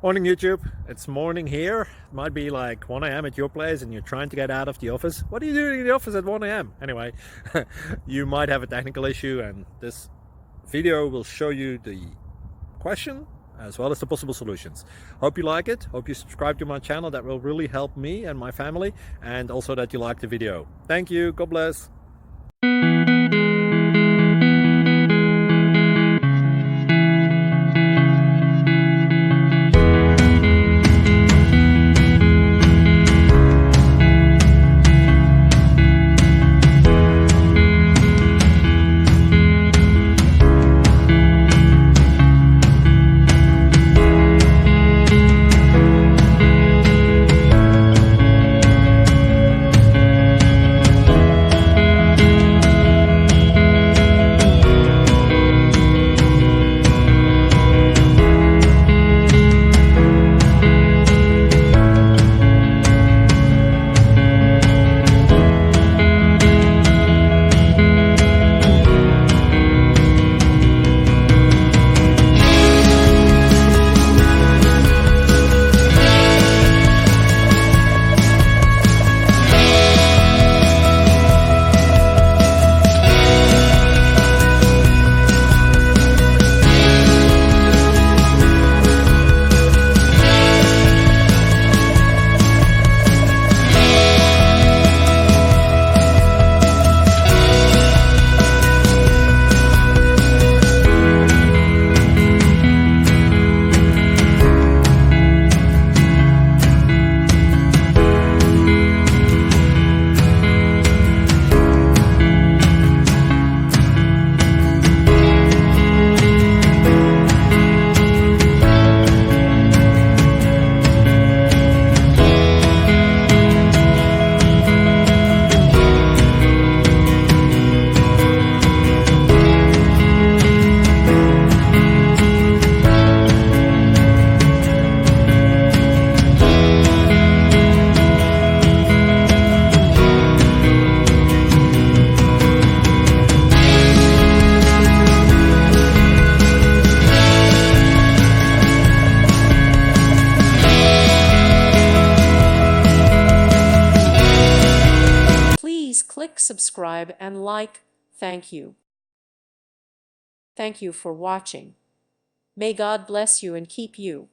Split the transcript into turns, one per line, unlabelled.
Morning YouTube, it's morning here. It might be like 1 a.m. at your place and you're trying to get out of the office. What are you doing in the office at 1 a.m? Anyway, you might have a technical issue and this video will show you the question as well as the possible solutions. Hope you like it, hope you subscribe to my channel. That will really help me and my family, and also that you like the video. Thank you, God bless.
Please click subscribe and like. Thank you. Thank you for watching. May God bless you and keep you.